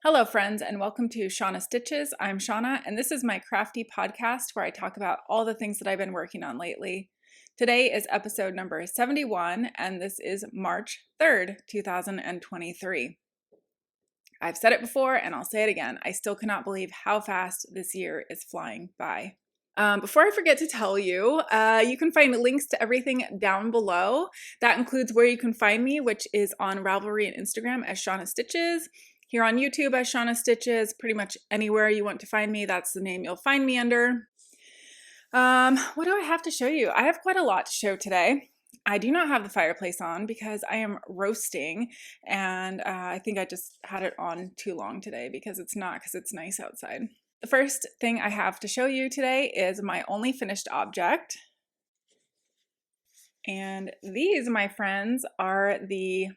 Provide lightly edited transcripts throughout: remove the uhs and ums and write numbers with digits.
Hello friends and welcome to Shauna Stitches. I'm Shauna and this is my crafty podcast where I talk about all the things that I've been working on lately. Today is episode number 71 and this is March 3rd, 2023. I've said it before and I'll say it again. I still cannot believe how fast this year is flying by. Before I forget to tell you, you can find links to everything down below. That includes where you can find me, which is on Ravelry and Instagram as Shauna Stitches. Here on YouTube as Shauna Stitches, pretty much anywhere you want to find me, that's the name you'll find me under. What do I have to show you? I have quite a lot to show today. I do not have the fireplace on because I am roasting and I think I just had it on too long today because it's nice outside. The first thing I have to show you today is my only finished object. And these, my friends, are the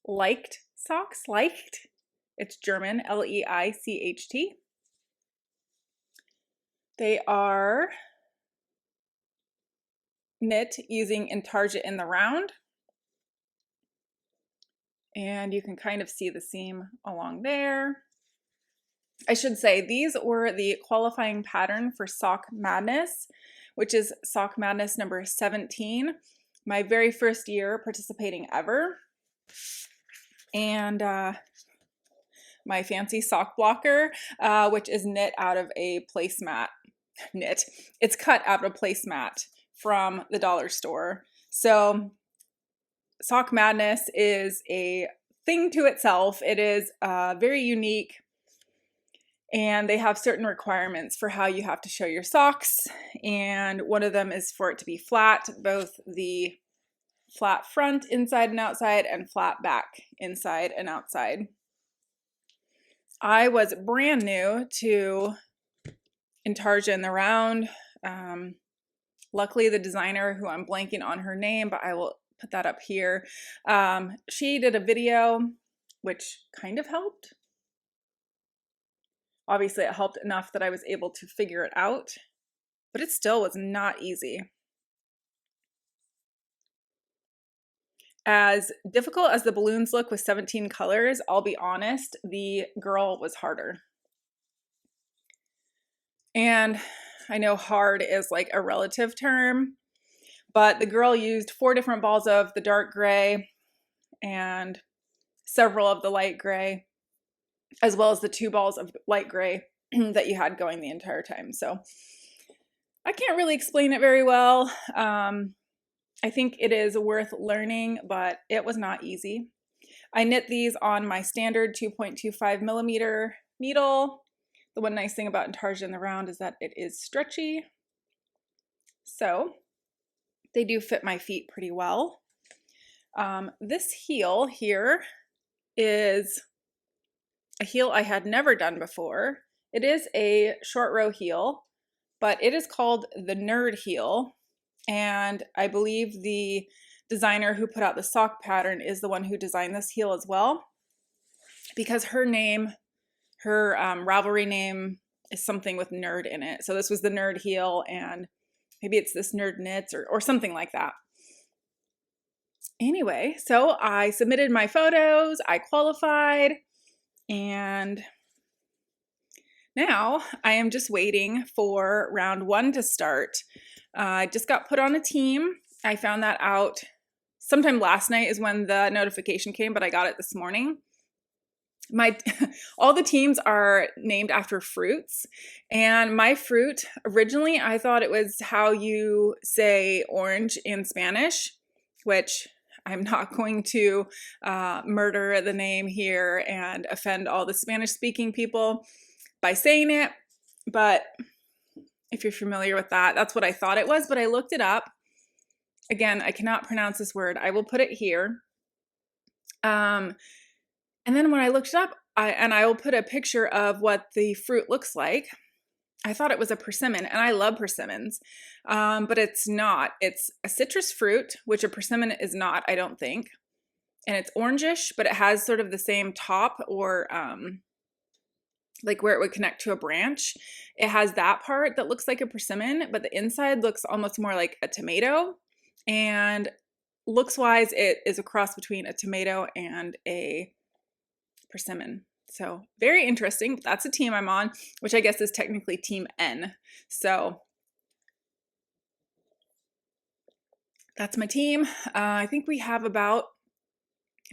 Leicht socks. Leicht. It's German, L-E-I-C-H-T. They are knit using intarsia in the round. And you can kind of see the seam along there. I should say these were the qualifying pattern for Sock Madness, which is Sock Madness number 17. My very first year participating ever. And my fancy sock blocker, which is knit out of a placemat. It's cut out of a placemat from the dollar store. So Sock Madness is a thing to itself. It is very unique, and they have certain requirements for how you have to show your socks. And one of them is for it to be flat, both the flat front inside and outside and flat back inside and outside. I was brand new to intarsia in the round. Luckily the designer, who I'm blanking on her name, but I will put that up here. She did a video which kind of helped. Obviously it helped enough that I was able to figure it out, but it still was not easy. As difficult as the balloons look with 17 colors, I'll be honest, the girl was harder. And I know hard is like a relative term, but the girl used 4 different balls of the dark gray and several of the light gray, as well as the 2 balls of light gray that you had going the entire time. So I can't really explain it very well. I think it is worth learning, but it was not easy. I knit these on my standard 2.25 millimeter needle. The one nice thing about intarsia in the round is that it is stretchy. So they do fit my feet pretty well. This heel here is a heel I had never done before. It is a short row heel, but it is called the Nerd heel. And I believe the designer who put out the sock pattern is the one who designed this heel as well, because her name, her Ravelry name is something with nerd in it. So this was the Nerd heel, and maybe it's this Nerd knits or something like that. Anyway, so I submitted my photos, I qualified, and now I am just waiting for round 1 to start. I just got put on a team. I found that out sometime last night is when the notification came, but I got it this morning. All the teams are named after fruits, and my fruit, originally I thought it was how you say orange in Spanish, which I'm not going to murder the name here and offend all the Spanish-speaking people by saying it, but if you're familiar with that, that's what I thought it was, but I looked it up. Again, I cannot pronounce this word. I will put it here. And then when I looked it up, I will put a picture of what the fruit looks like. I thought it was a persimmon, and I love persimmons, but it's not. It's a citrus fruit, which a persimmon is not, I don't think. And it's orangish, but it has sort of the same top, or like where it would connect to a branch. It has that part that looks like a persimmon, but the inside looks almost more like a tomato. And looks wise, it is a cross between a tomato and a persimmon. So very interesting. That's a team I'm on, which I guess is technically team N. So that's my team. I think we have about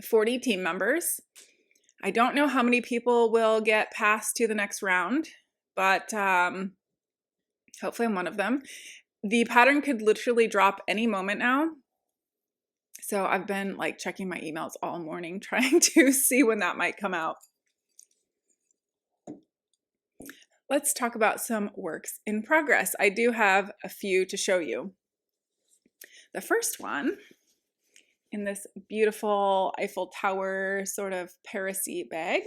40 team members. I don't know how many people will get passed to the next round, but hopefully I'm one of them. The pattern could literally drop any moment now. So I've been like checking my emails all morning trying to see when that might come out. Let's talk about some works in progress. I do have a few to show you. The first one in this beautiful Eiffel Tower sort of Paris-y bag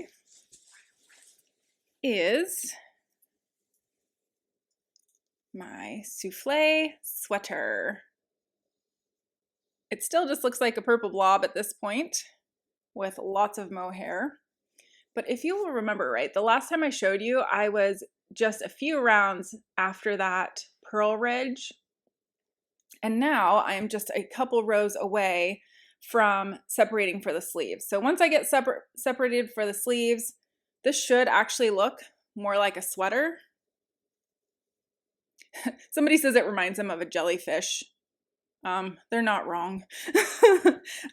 is my souffle sweater. It still just looks like a purple blob at this point with lots of mohair. But if you will remember right, the last time I showed you, I was just a few rounds after that purl ridge. And now I am just a couple rows away from separating for the sleeves. So once I get separated for the sleeves, this should actually look more like a sweater. Somebody says it reminds them of a jellyfish. They're not wrong.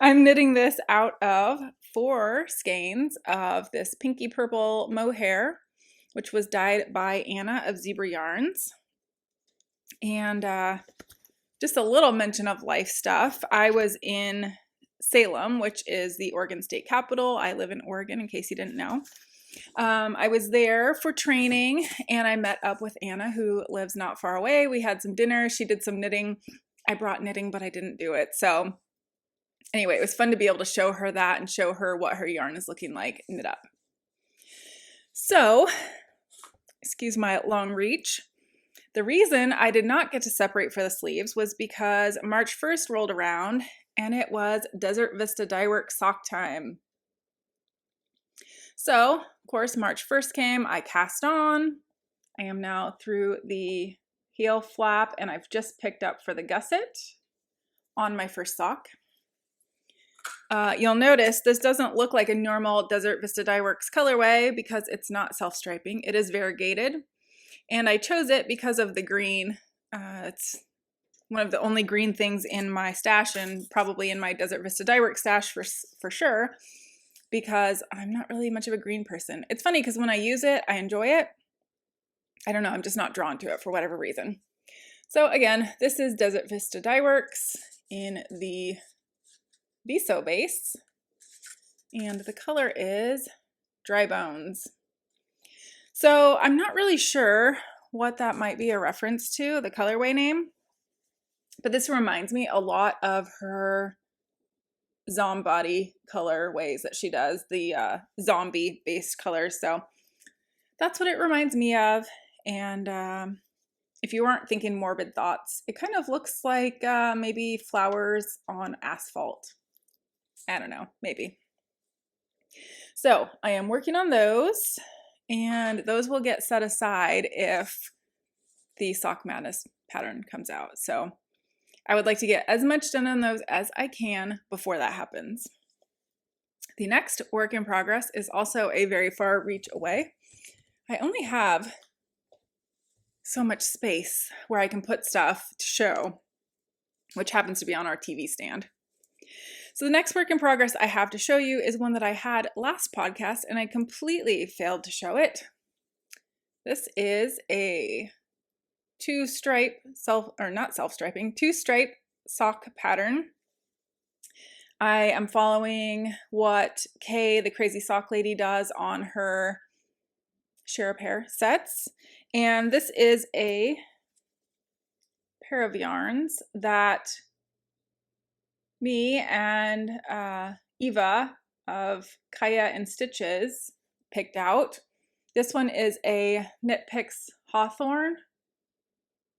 I'm knitting this out of 4 skeins of this pinky purple mohair, which was dyed by Anna of ZebraYarns. And just a little mention of life stuff. I was in Salem, which is the Oregon state capital. I live in Oregon, in case you didn't know. I was there for training, and I met up with Anna, who lives not far away. We had some dinner. She did some knitting. I brought knitting, but I didn't do it. So anyway, it was fun to be able to show her that and show her what her yarn is looking like knit up. So, excuse my long reach. The reason I did not get to separate for the sleeves was because March 1st rolled around and it was Desert Vista Dyeworks sock time. So, of course, March 1st came, I cast on. I am now through the heel flap and I've just picked up for the gusset on my first sock. You'll notice this doesn't look like a normal Desert Vista Dyeworks colorway because it's not self-striping. It is variegated. And I chose it because of the green. It's one of the only green things in my stash and probably in my Desert Vista Dyeworks stash for sure, because I'm not really much of a green person. It's funny because when I use it, I enjoy it. I don't know, I'm just not drawn to it for whatever reason. So again, this is Desert Vista Dyeworks in the Viso base, and the color is Dry Bones. So I'm not really sure what that might be a reference to, the colorway name, but this reminds me a lot of her Zombody colorways that she does, the zombie-based colors. So that's what it reminds me of. And if you weren't thinking morbid thoughts, it kind of looks like maybe flowers on asphalt. I don't know, maybe. So I am working on those, and those will get set aside if the Sock Madness pattern comes out. So I would like to get as much done on those as I can before that happens. The next work in progress is also a very far reach away. I only have so much space where I can put stuff to show, which happens to be on our TV stand. So the next work in progress I have to show you is one that I had last podcast and I completely failed to show it. This is a two-stripe two-stripe sock pattern. I am following what Kay, the Crazy Sock Lady, does on her Share a Pair sets. And this is a pair of yarns that me and Eva of Kaya and Stitches picked out. This one is a Knit Picks Hawthorne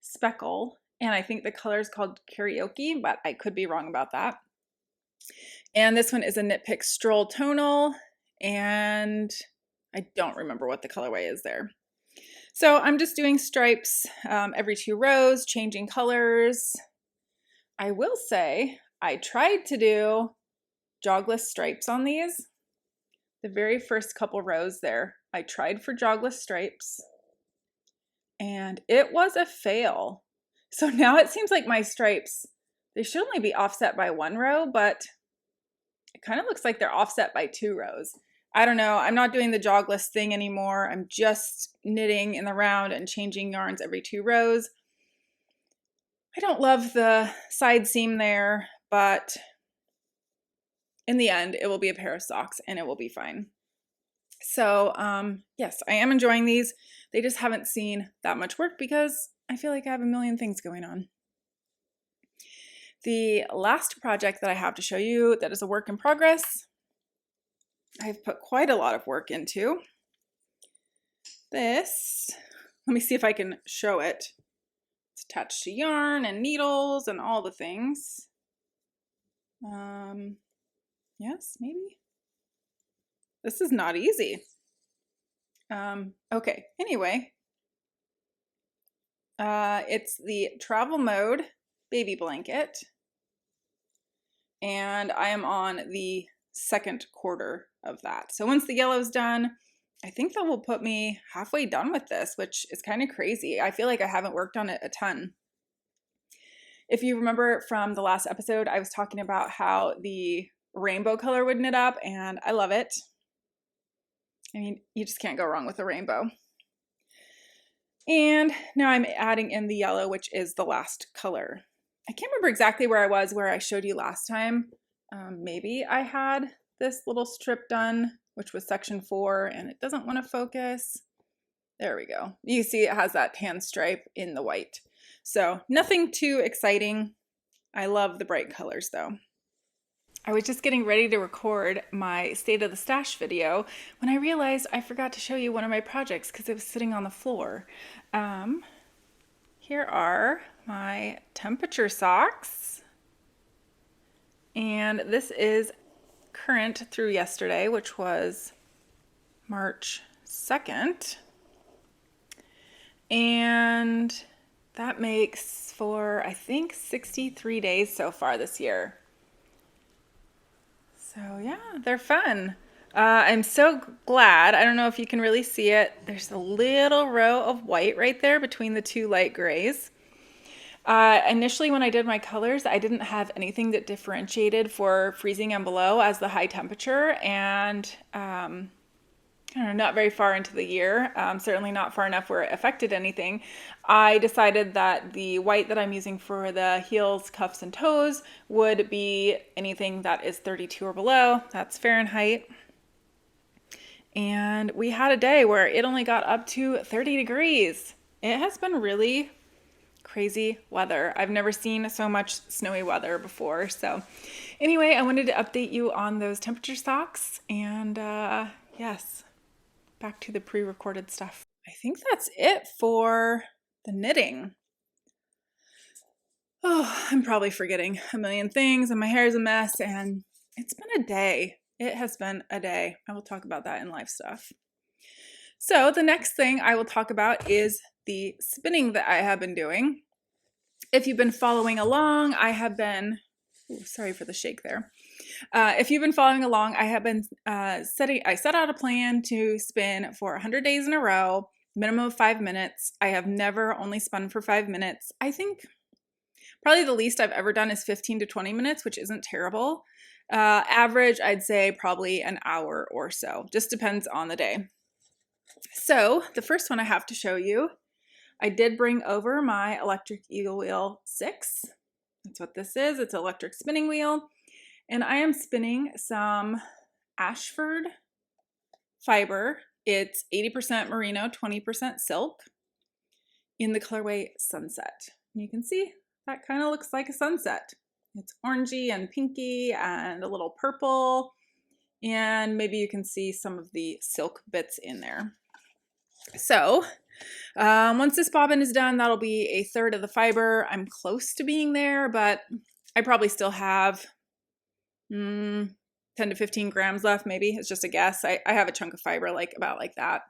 speckle, and I think the color is called Karaoke, but I could be wrong about that. And this one is a Knit Picks Stroll tonal, and I don't remember what the colorway is there. So I'm just doing stripes every 2 rows, changing colors. I will say I tried to do jogless stripes on these, the very first couple rows there, I tried for jogless stripes and it was a fail. So now it seems like my stripes, they should only be offset by 1 row, but it kind of looks like they're offset by 2 rows. I don't know. I'm not doing the jogless thing anymore. I'm just knitting in the round and changing yarns every 2 rows. I don't love the side seam there, but in the end, it will be a pair of socks and it will be fine. So yes, I am enjoying these. They just haven't seen that much work because I feel like I have a million things going on. The last project that I have to show you that is a work in progress, I've put quite a lot of work into. This, let me see if I can show it. It's attached to yarn and needles and all the things. Yes, maybe. This is not easy. Okay, anyway. It's the Travel Mode baby blanket. And I am on the 2nd quarter of that. So once the yellow's done, I think that will put me halfway done with this, which is kind of crazy. I feel like I haven't worked on it a ton. If you remember from the last episode, I was talking about how the rainbow color would knit up, and I love it. I mean, you just can't go wrong with a rainbow. And now I'm adding in the yellow, which is the last color. I can't remember exactly where I was, where I showed you last time. Maybe I had this little strip done, which was section 4, and it doesn't want to focus. There we go. You see it has that tan stripe in the white. So nothing too exciting. I love the bright colors though. I was just getting ready to record my State of the Stash video when I realized I forgot to show you one of my projects because it was sitting on the floor. Here are my temperature socks. And this is current through yesterday, which was March 2nd. And that makes for, I think, 63 days so far this year. So yeah, they're fun. I'm so glad. I don't know if you can really see it. There's a little row of white right there between the 2 light grays. Initially, when I did my colors, I didn't have anything that differentiated for freezing and below as the high temperature, and I don't know, not very far into the year, certainly not far enough where it affected anything, I decided that the white that I'm using for the heels, cuffs, and toes would be anything that is 32 or below. That's Fahrenheit. And we had a day where it only got up to 30 degrees. It has been really crazy weather. I've never seen so much snowy weather before. So anyway, I wanted to update you on those temperature socks, and yes, back to the pre-recorded stuff. I think that's it for the knitting. Oh, I'm probably forgetting a million things, and my hair is a mess, and it's been a day. It has been a day. I will talk about that in live stuff. So the next thing I will talk about is the spinning that I have been doing. If you've been following along, I have been, sorry for the shake there. If you've been following along, I have been I set out a plan to spin for 100 days in a row, minimum of 5 minutes. I have never only spun for 5 minutes. I think probably the least I've ever done is 15 to 20 minutes, which isn't terrible. Average, I'd say probably an hour or so. Just depends on the day. So the first one I have to show you, I did bring over my electric Eagle Wheel 6. That's what this is. It's an electric spinning wheel. And I am spinning some Ashford fiber. It's 80% merino, 20% silk in the colorway Sunset. And you can see that kind of looks like a sunset. It's orangey and pinky and a little purple. And maybe you can see some of the silk bits in there. So once this bobbin is done, that'll be a third of the fiber. I'm close to being there, but I probably still have 10 to 15 grams left, maybe. It's just a guess. I have a chunk of fiber about like that.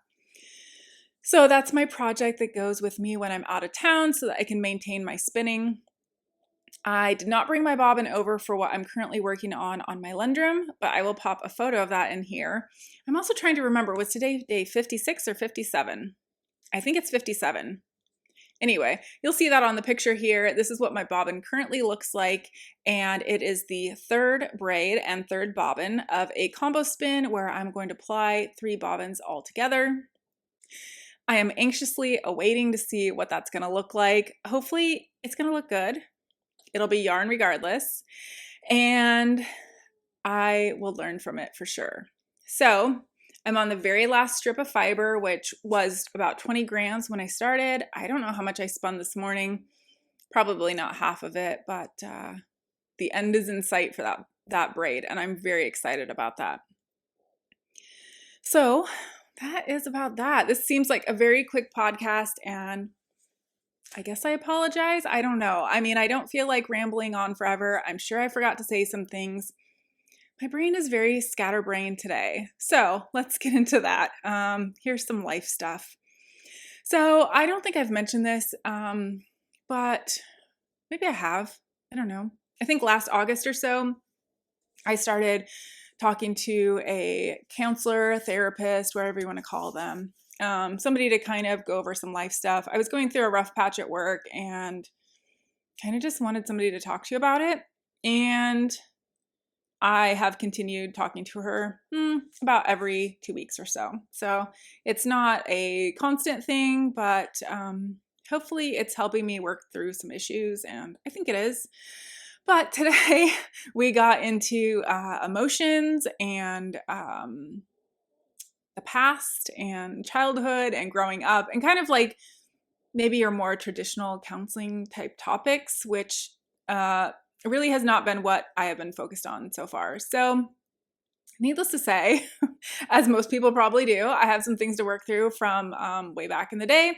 So that's my project that goes with me when I'm out of town so that I can maintain my spinning. I did not bring my bobbin over for what I'm currently working on my Lendrum, but I will pop a photo of that in here. I'm also trying to remember, was today day 56 or 57? I think it's 57. Anyway, you'll see that on the picture here. This is what my bobbin currently looks like, and it is the third braid and third bobbin of a combo spin where I'm going to ply 3 bobbins all together. I am anxiously awaiting to see what that's going to look like. Hopefully it's going to look good. It'll be yarn regardless, and I will learn from it for sure. So I'm on the very last strip of fiber, which was about 20 grams when I started. I don't know how much I spun this morning. Probably not half of it, but the end is in sight for that braid, and I'm very excited about that. So that is about that. This seems like a very quick podcast, and I guess I apologize. I don't know. I mean, I don't feel like rambling on forever. I'm sure I forgot to say some things. My brain is very scatterbrained today. So let's get into that. Here's some life stuff. So I don't think I've mentioned this, but maybe I have. I don't know. I think last August or so, I started talking to a counselor, therapist, whatever you want to call them. Somebody to kind of go over some life stuff. I was going through a rough patch at work and kind of just wanted somebody to talk to about it. And I have continued talking to her about every 2 weeks or so. So it's not a constant thing, but hopefully it's helping me work through some issues, and I think it is. But today we got into emotions and the past and childhood and growing up, and kind of like maybe your more traditional counseling type topics, which really has not been what I have been focused on so far. So needless to say, as most people probably do, I have some things to work through from way back in the day.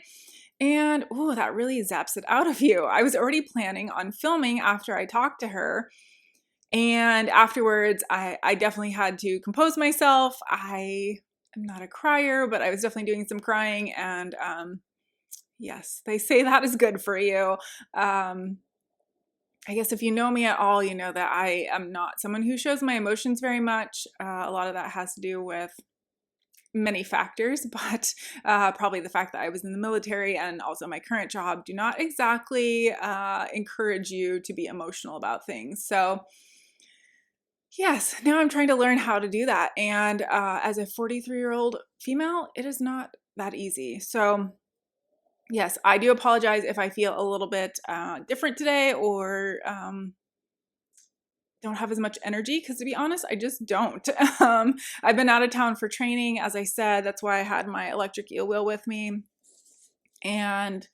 And oh, that really zaps it out of you. I was already planning on filming after I talked to her. And afterwards, I definitely had to compose myself. I am not a crier, but I was definitely doing some crying. And yes, they say that is good for you. I guess if you know me at all, you know that I am not someone who shows my emotions very much. A lot of that has to do with many factors, but probably the fact that I was in the military and also my current job do not exactly encourage you to be emotional about things. So yes, now I'm trying to learn how to do that. And as a 43-year-old female, it is not that easy. So yes, I do apologize if I feel a little bit different today or don't have as much energy, because to be honest, I just don't. I've been out of town for training, as I said. That's why I had my electric eel wheel with me. And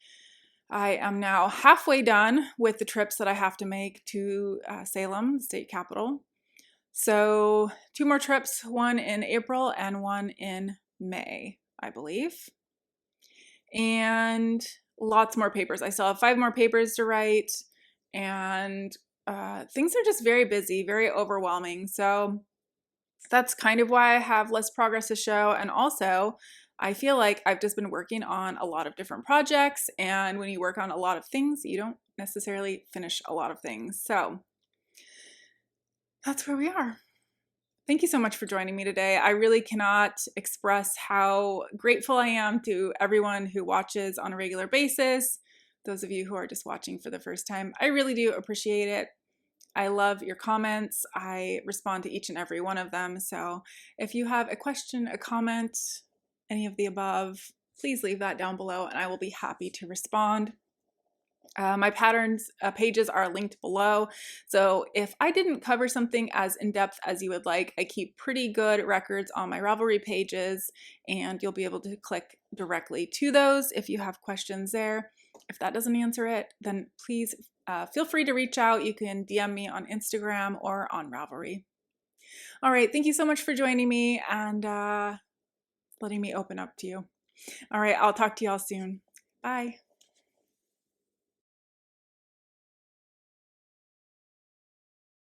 I am now halfway done with the trips that I have to make to Salem, the state capital. So 2 more trips, one in April and one in May, I believe. And lots more papers. I still have 5 more papers to write, and things are just very busy, very overwhelming. So that's kind of why I have less progress to show. And also, I feel like I've just been working on a lot of different projects. And when you work on a lot of things, you don't necessarily finish a lot of things. So that's where we are. Thank you so much for joining me today. I really cannot express how grateful I am to everyone who watches on a regular basis. Those of you who are just watching for the first time, I really do appreciate it. I love your comments. I respond to each and every one of them. So if you have a question, a comment, any of the above, please leave that down below and I will be happy to respond. My patterns pages are linked below. So if I didn't cover something as in-depth as you would like, I keep pretty good records on my Ravelry pages, and you'll be able to click directly to those if you have questions there. If that doesn't answer it, then please feel free to reach out. You can DM me on Instagram or on Ravelry. All right, thank you so much for joining me and letting me open up to you. All right, I'll talk to y'all soon. Bye.